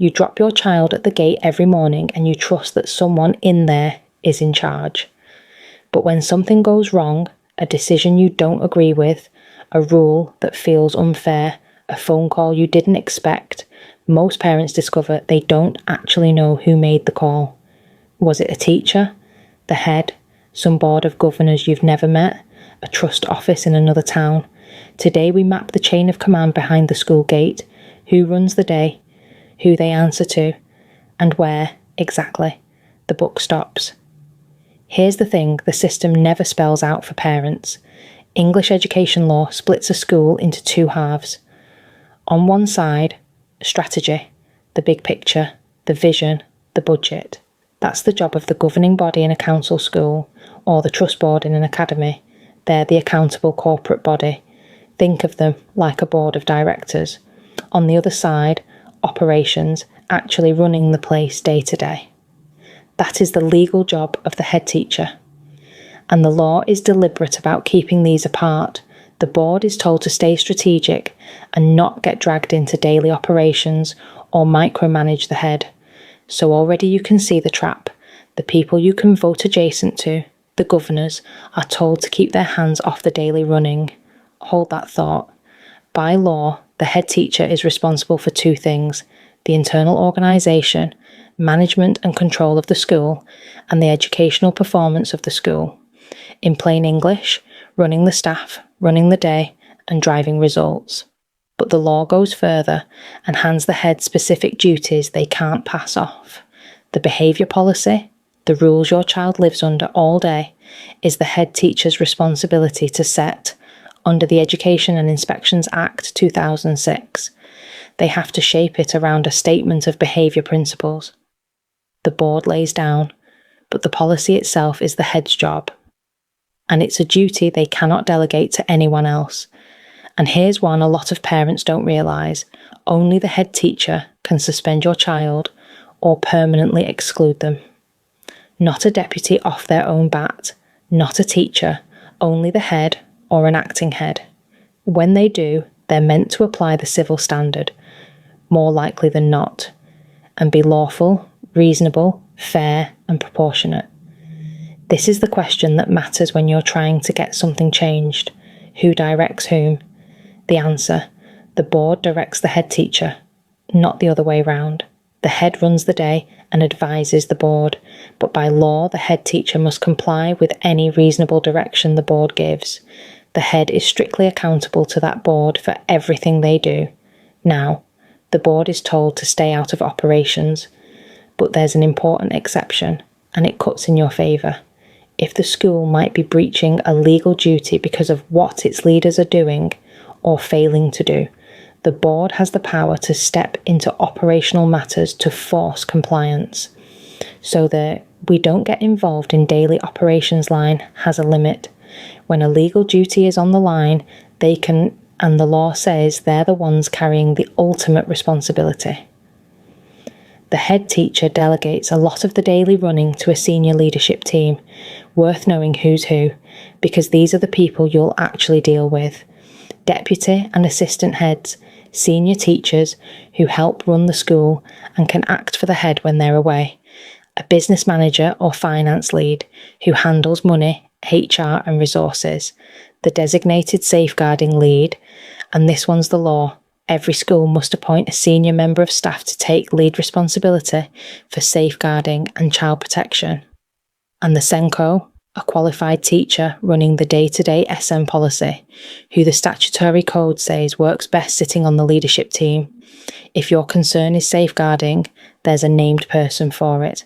You drop your child at the gate every morning and you trust that someone in there is in charge. But when something goes wrong, a decision you don't agree with, a rule that feels unfair, a phone call you didn't expect, most parents discover they don't actually know who made the call. Was it a teacher, the head, some board of governors you've never met, a trust office in another town? Today we map the chain of command behind the school gate, who runs the day, who they answer to, and where, exactly, the buck stops. Here's the thing the system never spells out for parents. English education law splits a school into two halves. On one side, strategy, the big picture, the vision, the budget. That's the job of the governing body in a council school, or the trust board in an academy. They're the accountable corporate body. Think of them like a board of directors. On the other side, operations, actually running the place day to day. That is the legal job of the head teacher. And the law is deliberate about keeping these apart. The board is told to stay strategic and not get dragged into daily operations or micromanage the head. So already you can see the trap. The people you can vote adjacent to, the governors, are told to keep their hands off the daily running. Hold that thought. By law, the head teacher is responsible for two things: the internal organisation, management and control of the school, and the educational performance of the school. In plain English, running the staff, running the day, and driving results. But the law goes further and hands the head specific duties they can't pass off. The behaviour policy, the rules your child lives under all day, is the head teacher's responsibility to set, under the Education and Inspections Act 2006. They have to shape it around a statement of behaviour principles. The board lays down, but the policy itself is the head's job. And it's a duty they cannot delegate to anyone else. And here's one a lot of parents don't realise: only the head teacher can suspend your child or permanently exclude them. Not a deputy off their own bat, not a teacher, only the head or an acting head. When they do, they're meant to apply the civil standard, more likely than not, and be lawful, reasonable, fair and proportionate. This is the question that matters when you're trying to get something changed. Who directs whom? The answer: the board directs the head teacher, not the other way round. The head runs the day and advises the board, but by law the head teacher must comply with any reasonable direction the board gives. The head is strictly accountable to that board for everything they do. Now, the board is told to stay out of operations, but there's an important exception, and it cuts in your favour. If the school might be breaching a legal duty because of what its leaders are doing or failing to do, the board has the power to step into operational matters to force compliance. So the "we don't get involved in daily operations" line has a limit. When a legal duty is on the line, they can, and the law says they're the ones carrying the ultimate responsibility. The head teacher delegates a lot of the daily running to a senior leadership team, worth knowing who's who, because these are the people you'll actually deal with. Deputy and assistant heads, senior teachers who help run the school and can act for the head when they're away. A business manager or finance lead who handles money, HR and resources. The designated safeguarding lead, and this one's the law. Every school must appoint a senior member of staff to take lead responsibility for safeguarding and child protection. And the SENCO, a qualified teacher running the day-to-day SM policy, who the statutory code says works best sitting on the leadership team. If your concern is safeguarding, there's a named person for it.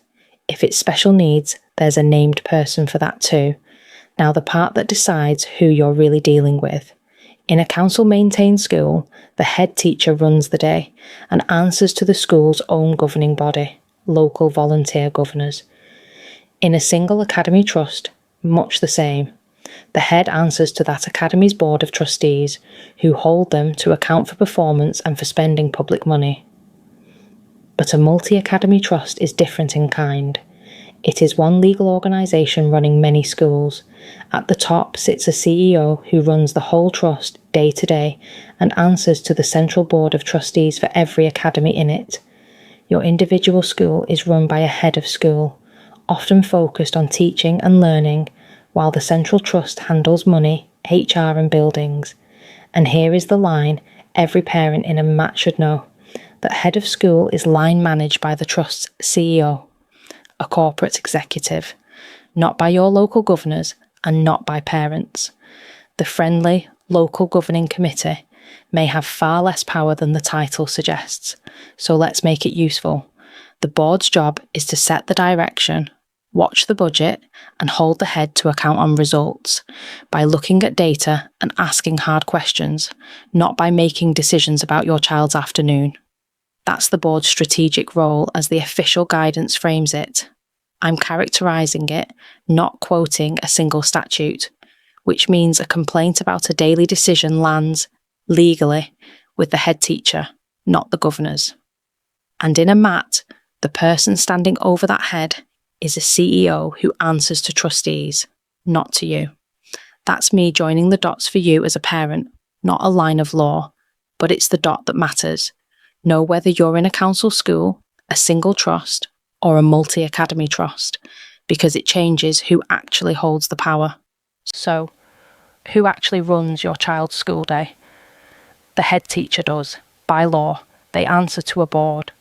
If it's special needs, there's a named person for that too. Now the part that decides who you're really dealing with. In a council-maintained school, the head teacher runs the day and answers to the school's own governing body, local volunteer governors. In a single academy trust, much the same. The head answers to that academy's board of trustees, who hold them to account for performance and for spending public money. But a multi-academy trust is different in kind. It is one legal organisation running many schools. At the top sits a CEO who runs the whole trust day to day and answers to the central board of trustees for every academy in it. Your individual school is run by a head of school, often focused on teaching and learning, while the central trust handles money, HR and buildings. And here is the line every parent in a MAT should know, that head of school is line managed by the trust's CEO, a corporate executive, not by your local governors and not by parents. The friendly, local governing committee may have far less power than the title suggests, so let's make it useful. The board's job is to set the direction, watch the budget, and hold the head to account on results by looking at data and asking hard questions, not by making decisions about your child's afternoon. That's the board's strategic role as the official guidance frames it. I'm characterising it, not quoting a single statute, which means a complaint about a daily decision lands, legally, with the head teacher, not the governors. And in a MAT, the person standing over that head is a CEO who answers to trustees, not to you. That's me joining the dots for you as a parent, not a line of law, but it's the dot that matters. Know whether you're in a council school, a single trust, or a multi-academy trust, because it changes who actually holds the power. So, who actually runs your child's school day? The head teacher does. By law, they answer to a board.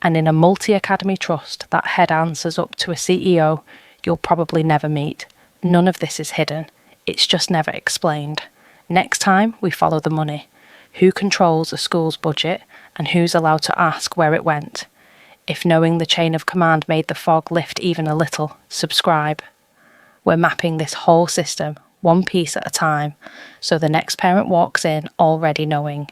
And in a multi-academy trust, that head answers up to a CEO you'll probably never meet. None of this is hidden. It's just never explained. Next time, we follow the money. Who controls a school's budget and who's allowed to ask where it went? If knowing the chain of command made the fog lift even a little, subscribe. We're mapping this whole system, one piece at a time, so the next parent walks in already knowing.